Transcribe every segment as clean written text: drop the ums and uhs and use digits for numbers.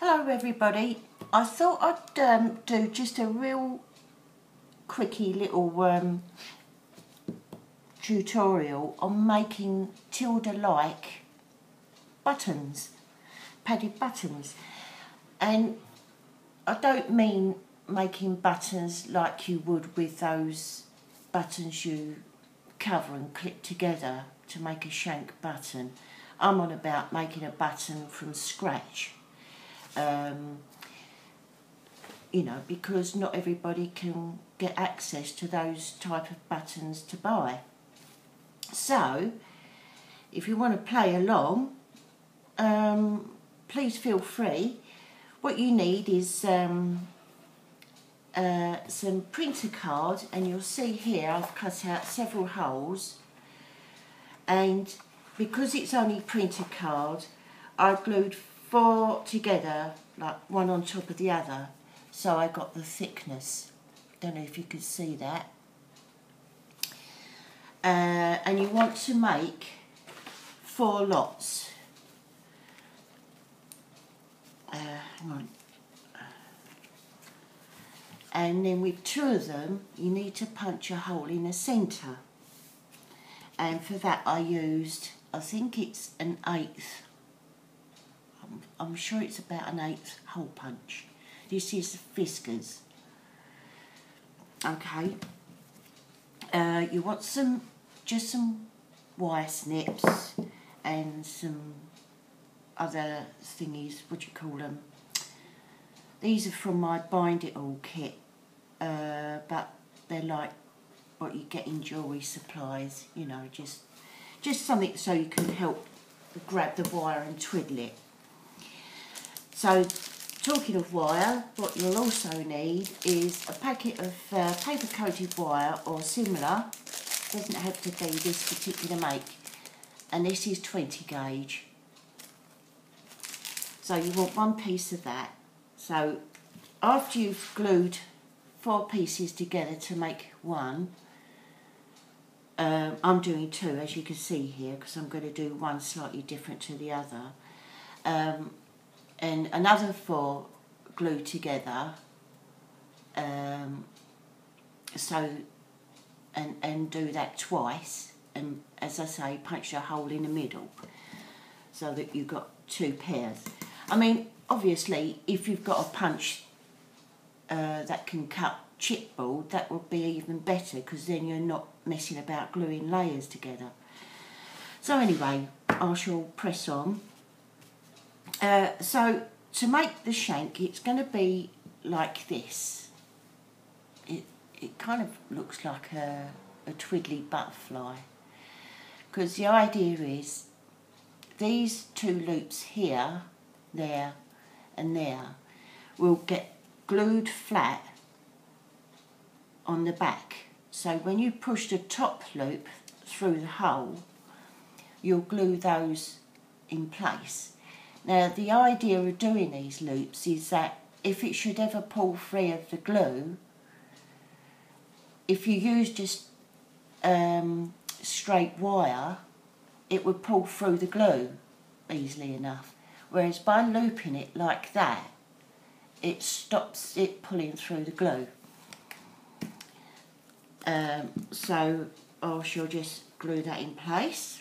Hello everybody, I thought I'd do just a real quickie little tutorial on making Tilda-like buttons, padded buttons. And I don't mean making buttons like you would with those buttons you cover and clip together to make a shank button. I'm on about making a button from scratch. You know, because not everybody can get access to those type of buttons to buy. So, if you want to play along, please feel free. What you need is some printer card, and you'll see here I've cut out several holes, and because it's only printer card, I glued 4 together, like one on top of the other, so I got the thickness. Don't know if you could see that. And you want to make 4 lots. Hang on. And then with 2 of them, you need to punch a hole in the centre. And for that I used, I think it's an 1/8. I'm sure it's about an 1/8 hole punch. This is Fiskars. Okay. You want just some wire snips and some other thingies. What do you call them? These are from my Bind It All kit, but they're like what you get in jewellery supplies. You know, just something so you can help grab the wire and twiddle it. So, talking of wire, what you'll also need is a packet of paper coated wire or similar. Doesn't have to be this particular make, and this is 20 gauge. So you want 1 piece of that. So after you've glued 4 pieces together to make one, I'm doing 2 as you can see here, because I'm going to do one slightly different to the other. And another 4 glued together, and do that twice, and as I say, punch a hole in the middle so that you've got 2 pairs. I mean, obviously, if you've got a punch that can cut chipboard, that would be even better, because then you're not messing about gluing layers together. So anyway, I shall press on. So to make the shank, it's going to be like this. It kind of looks like a twiddly butterfly, because the idea is these 2 loops here, there and there will get glued flat on the back. So when you push the top loop through the hole, you'll glue those in place. Now, the idea of doing these loops is that if it should ever pull free of the glue, if you use just straight wire, it would pull through the glue easily enough. Whereas by looping it like that, it stops it pulling through the glue. So I shall just glue that in place.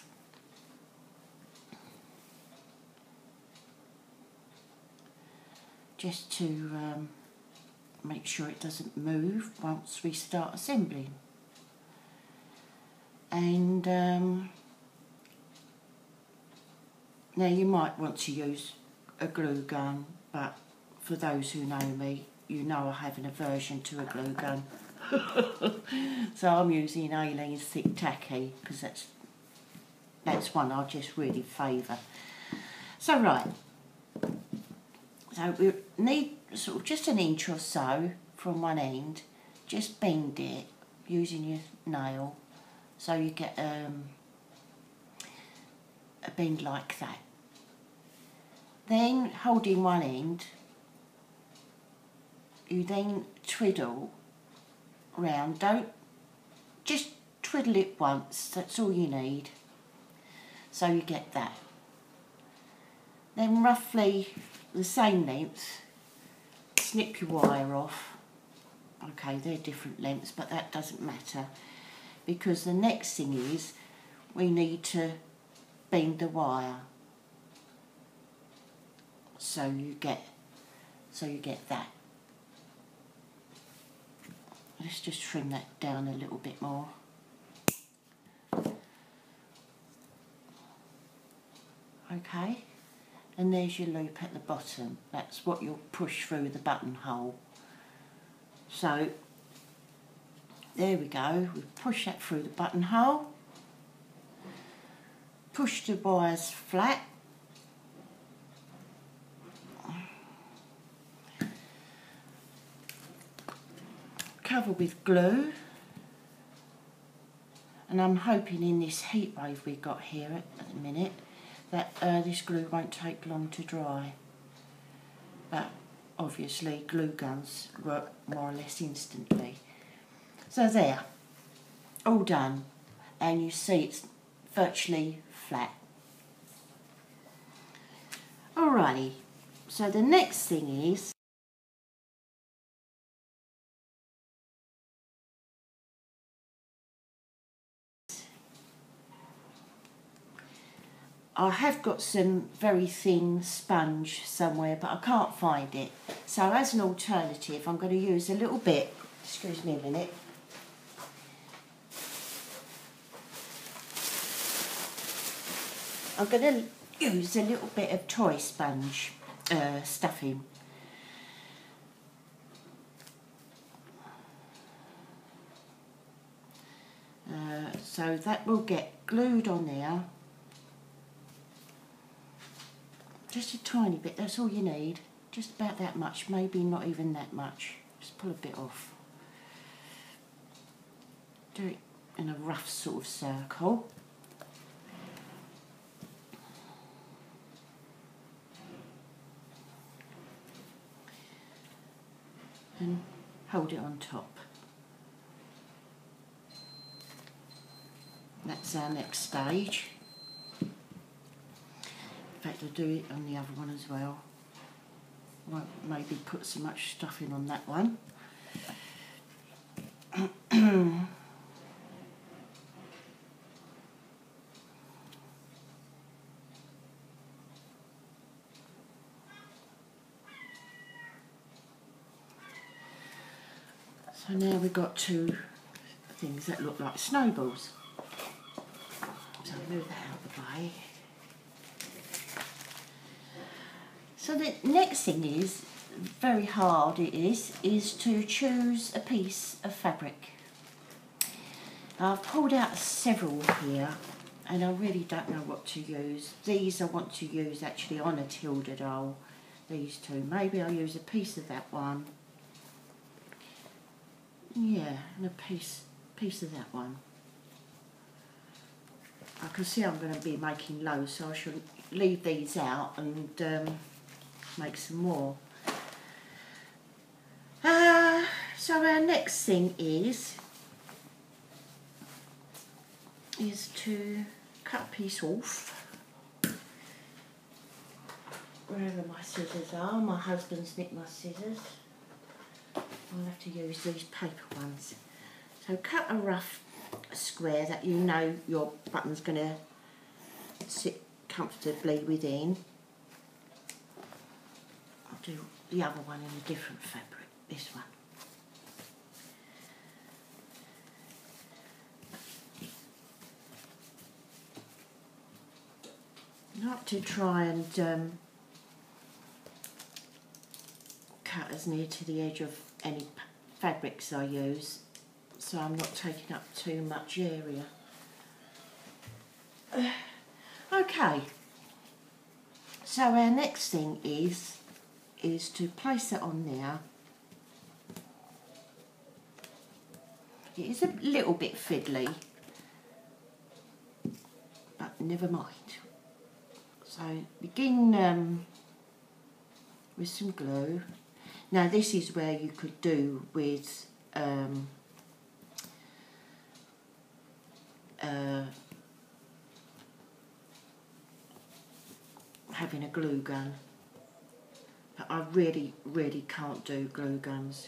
Just to make sure it doesn't move once we start assembling. And now you might want to use a glue gun, but for those who know me, you know I have an aversion to a glue gun. So I'm using Aleene's thick tacky, because that's one I just really favour. So right. So we need sort of just 1 inch or so from one end. Just bend it using your nail so you get a bend like that. Then holding one end, you then twiddle round. Don't just twiddle it once, that's all you need. So you get that. Then roughly the same length, snip your wire off. Okay, they're different lengths, but that doesn't matter, because the next thing is we need to bend the wire. So you get that. Let's just trim that down a little bit more. Okay, and there's your loop at the bottom. That's what you'll push through the buttonhole. So there we go, we push that through the buttonhole, push the wires flat, cover with glue, and I'm hoping in this heat wave we've got here at the minute that this glue won't take long to dry, but obviously glue guns work more or less instantly. So there, all done, and you see it's virtually flat. Alrighty, so the next thing is I have got some very thin sponge somewhere, but I can't find it. So as an alternative, I'm going to use a little bit, excuse me a minute, I'm going to use a little bit of toy sponge stuffing. So that will get glued on there. Just a tiny bit, that's all you need. Just about that much, maybe not even that much. Just pull a bit off. Do it in a rough sort of circle. And hold it on top. That's our next stage. In fact, I'll do it on the other one as well. Won't maybe put so much stuffing on that one. So now we've got two things that look like snowballs. So I'll move that out of the way. So the next thing is, very hard it is to choose a piece of fabric. I've pulled out several here and I really don't know what to use. These I want to use actually on a Tilda doll, these two. Maybe I'll use a piece of that one. Yeah, and a piece of that one. I can see I'm going to be making loads, so I shall leave these out and make some more. So our next thing is to cut a piece off. Wherever my scissors are, my husband's nicked my scissors. I'll have to use these paper ones. So cut a rough square that you know your button's going to sit comfortably within. I'll do the other one in a different fabric, this one. I like to try and cut as near to the edge of any fabrics I use, so I'm not taking up too much area. Okay, so our next thing is to place it on there. It is a little bit fiddly, but never mind. So begin with some glue. Now this is where you could do with having a glue gun. I really, really can't do glue guns.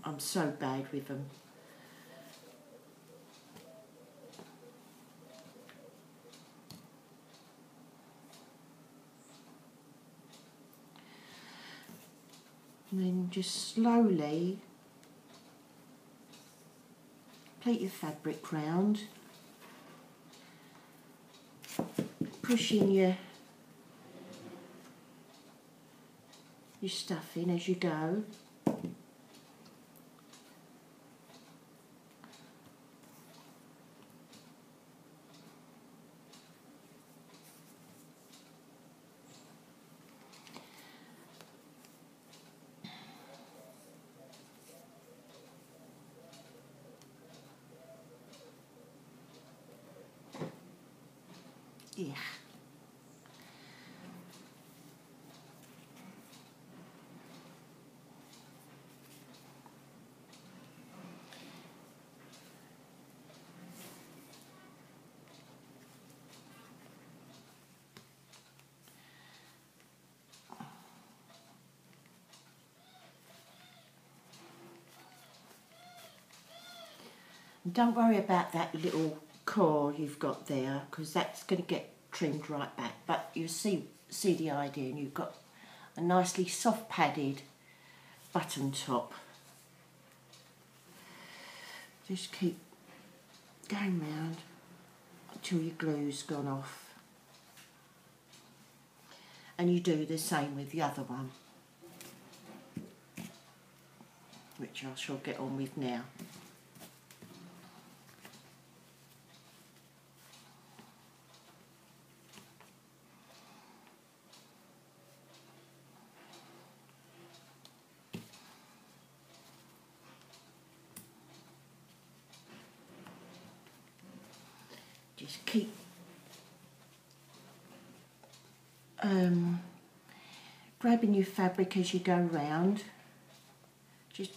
I'm so bad with them. And then just slowly pleat your fabric round, pushing your stuff in as you go. Yeah. And don't worry about that little core you've got there, because that's going to get trimmed right back. But you see the idea, and you've got a nicely soft padded button top. Just keep going round until your glue's gone off. And you do the same with the other one, which I shall get on with now. Just keep grabbing your fabric as you go round, just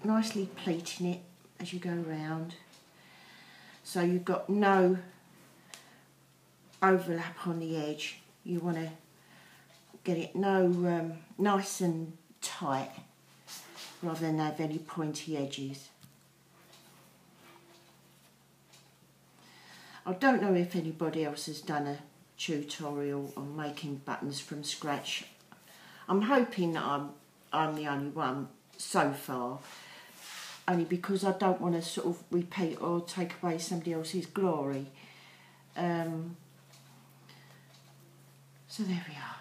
nicely pleating it as you go round, so you've got no overlap on the edge. You want to get it nice and tight rather than have any pointy edges. I don't know if anybody else has done a tutorial on making buttons from scratch. I'm hoping that I'm the only one so far, only because I don't want to sort of repeat or take away somebody else's glory. So there we are.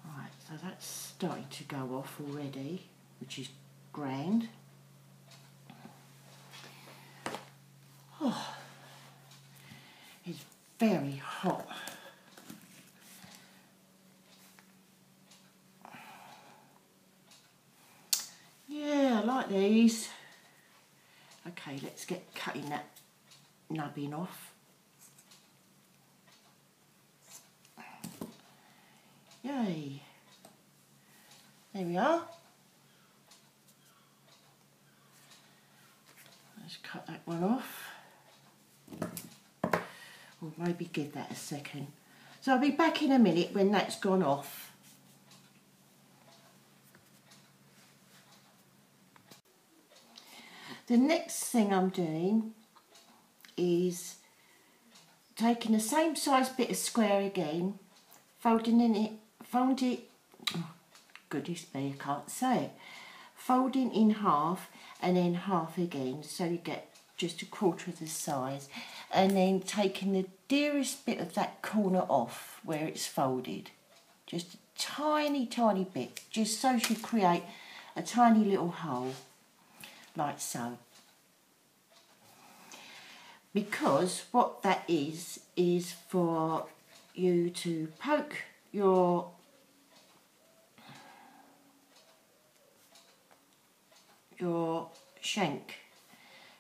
Right, so that's starting to go off already, which is grand. Oh, it's very hot. Yeah, I like these. Okay, let's get cutting that nubbin off. Yay. There we are. Let's cut that one off. Or maybe give that a second. So I'll be back in a minute when that's gone off. The next thing I'm doing is taking the same size bit of square again, folding in half and then half again, so you get just 1/4 of the size, and then taking the dearest bit of that corner off where it's folded, just a tiny bit, just so you create a tiny little hole like so. Because what that is for you to poke your shank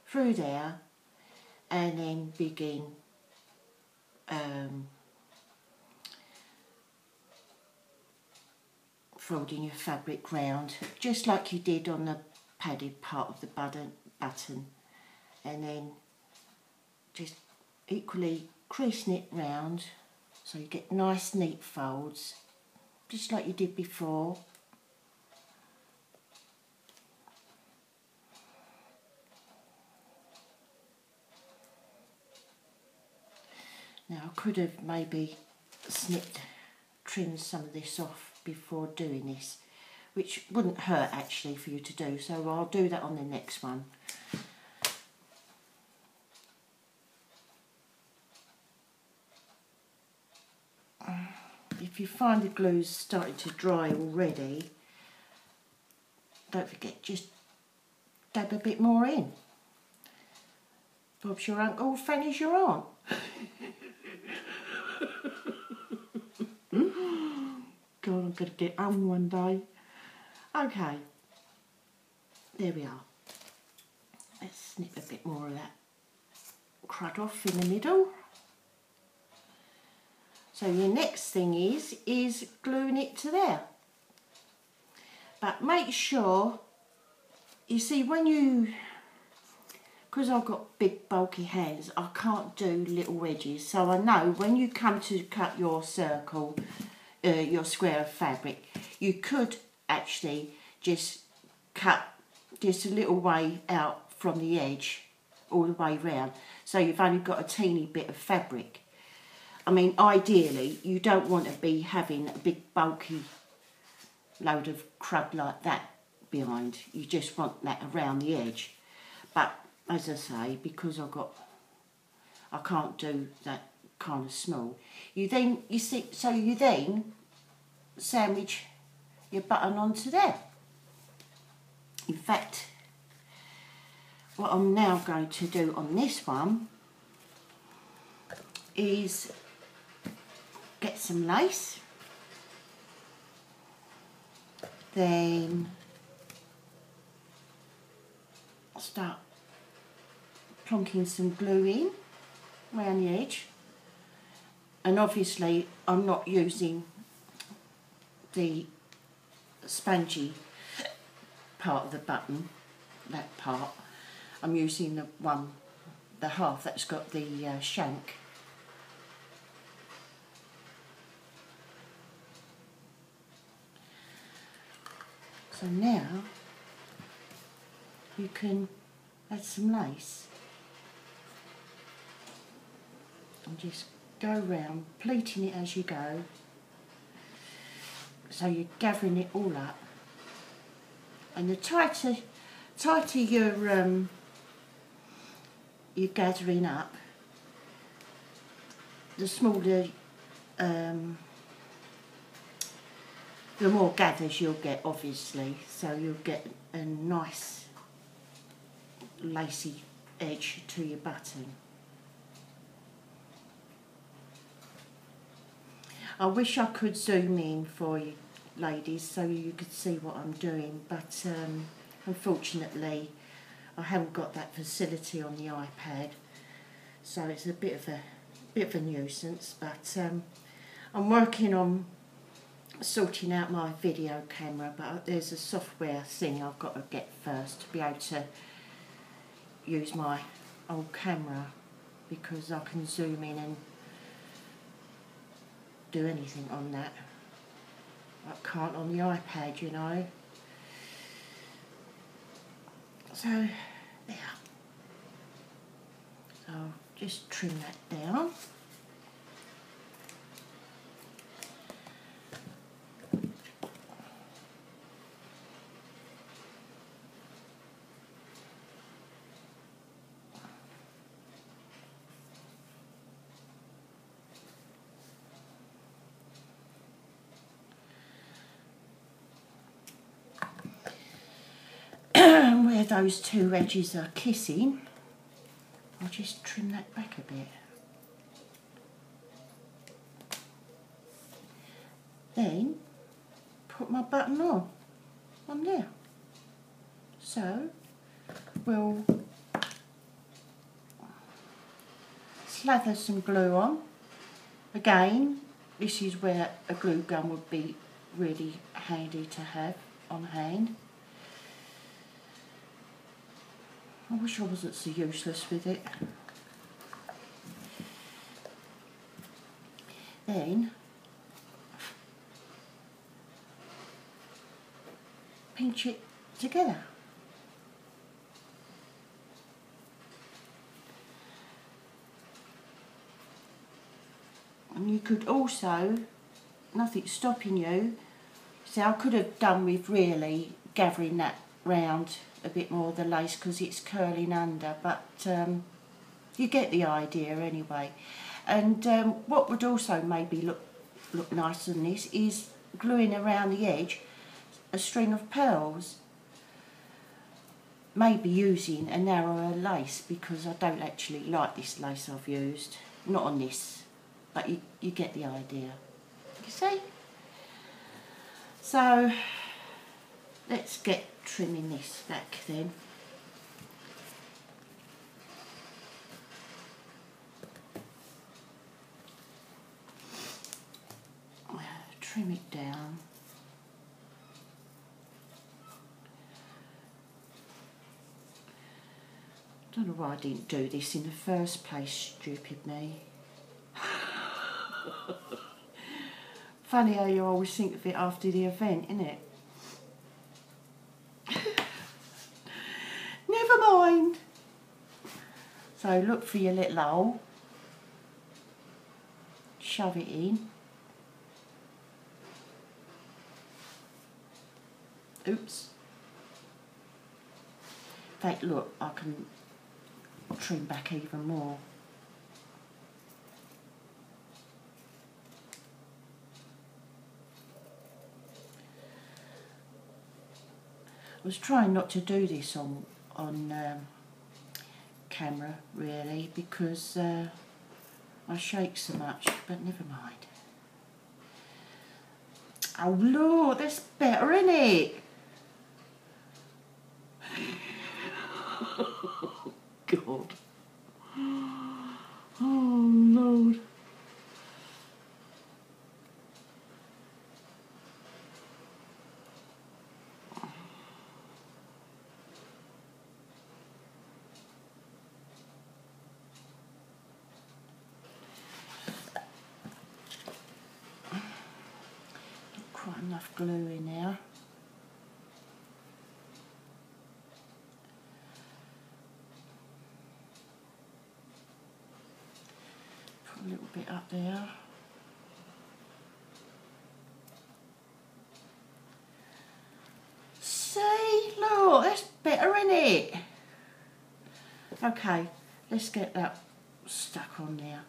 through there and then begin folding your fabric round, just like you did on the padded part of the button, and then just equally creasing it round So you get nice neat folds, just like you did before. Now I could have maybe trimmed some of this off before doing this, which wouldn't hurt actually for you to do, so I'll do that on the next one. If you find the glue's starting to dry already, don't forget, just dab a bit more in. Bob's your uncle, Fanny's your aunt. God, I'm going to get home one day. Okay, there we are. Let's snip a bit more of that crud off in the middle. So your next thing is gluing it to there. But make sure, you see, when you, because I've got big bulky hands, I can't do little wedges. So I know when you come to cut your circle, your square of fabric, you could actually just cut just a little way out from the edge all the way round. So you've only got a teeny bit of fabric. I mean, ideally, you don't want to be having a big bulky load of crud like that behind. You just want that around the edge. But as I say, because I can't do that kind of small. You then sandwich your button onto there. In fact, what I'm now going to do on this one is get some lace, then start plonking some glue in around the edge, and obviously I'm not using the spongy part of the button, that part. I'm using the half that's got the shank. So now you can add some lace and just go around pleating it as you go. So you're gathering it all up, and the tighter you're gathering up, the smaller, the more gathers you'll get, obviously. So you'll get a nice lacy edge to your button. I wish I could zoom in for you ladies so you could see what I'm doing, but unfortunately I haven't got that facility on the iPad, so it's a bit of a nuisance. But I'm working on sorting out my video camera, but there's a software thing I've got to get first to be able to use my old camera, because I can zoom in and do anything on that. I can't on the iPad, you know. So there. So I'll just trim that down. Where those two edges are kissing, I'll just trim that back a bit. Then put my button on there. So we'll slather some glue on. Again, this is where a glue gun would be really handy to have on hand. I wish I wasn't so useless with it. then pinch it together. And you could also, nothing's stopping you, see I could have done with really gathering that round a bit more of the lace because it's curling under, but you get the idea anyway. And what would also maybe look nice on this is gluing around the edge a string of pearls, maybe using a narrower lace because I don't actually like this lace I've used, not on this, but you get the idea, you see? So let's get trimming this back then. Trim it down. Don't know why I didn't do this in the first place, stupid me. Funny how you always think of it after the event, isn't it? Never mind. So look for your little hole. Shove it in. Oops. In fact, look, I can trim back even more. I was trying not to do this on camera really because I shake so much, but never mind. Oh look, that's better, isn't it? God. Oh Lord. Quite enough glue in there. Put a little bit up there. See, look, that's better, isn't it? Okay, let's get that stuck on there.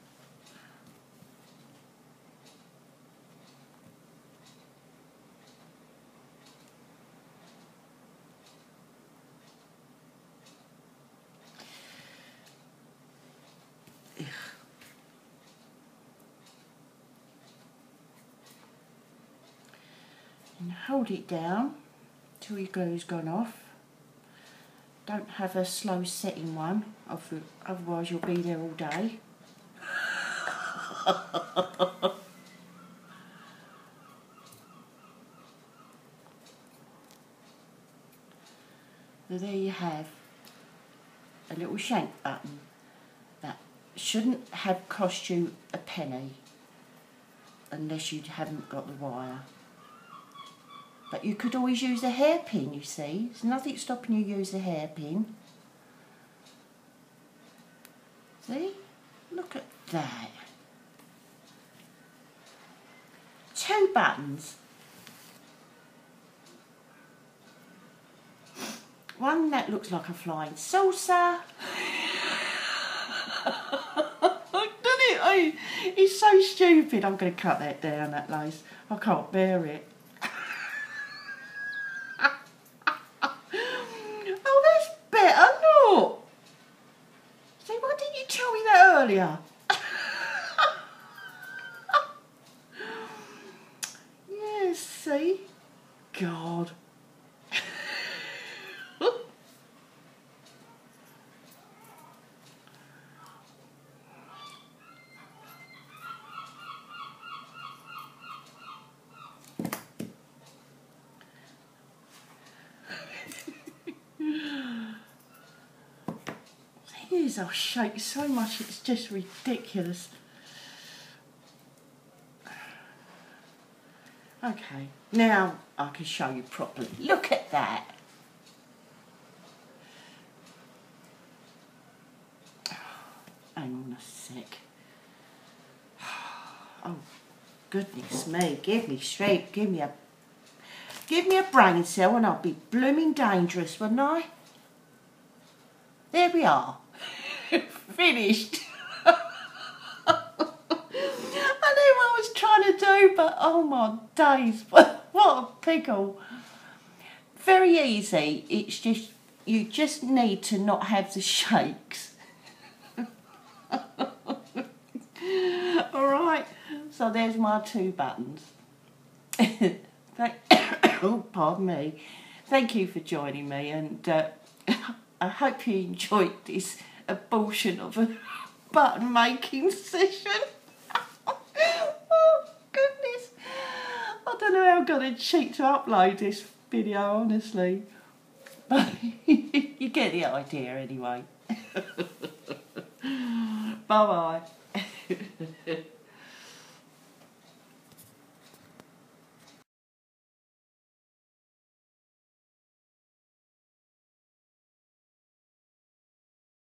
And hold it down till your glue's gone off. Don't have a slow setting one, otherwise you'll be there all day. So there you have a little shank button that shouldn't have cost you a penny unless you haven't got the wire. But you could always use a hairpin, you see. There's nothing stopping you use a hairpin. See? Look at that. 2 buttons. One that looks like a flying saucer. Doesn't it? It's so stupid. I'm going to cut that down, that lace. I can't bear it. Oh, that's better, look. See, why didn't you tell me that earlier? Yes, see? God. I'll shake so much, it's just ridiculous. Okay, now I can show you properly. Look at that. Hang on a sec. Oh, goodness me, give me straight, give me a brain cell and I'll be blooming dangerous, wouldn't I? There we are. Finished. I knew what I was trying to do, but oh my days, what a pickle. Very easy, it's just, you just need to not have the shakes. Alright, so there's my 2 buttons. Oh, pardon me. Thank you for joining me, and I hope you enjoyed this abortion of a button making session. Oh, goodness. I don't know how I'm going to cheat to upload this video, honestly. But you get the idea anyway. Bye-bye.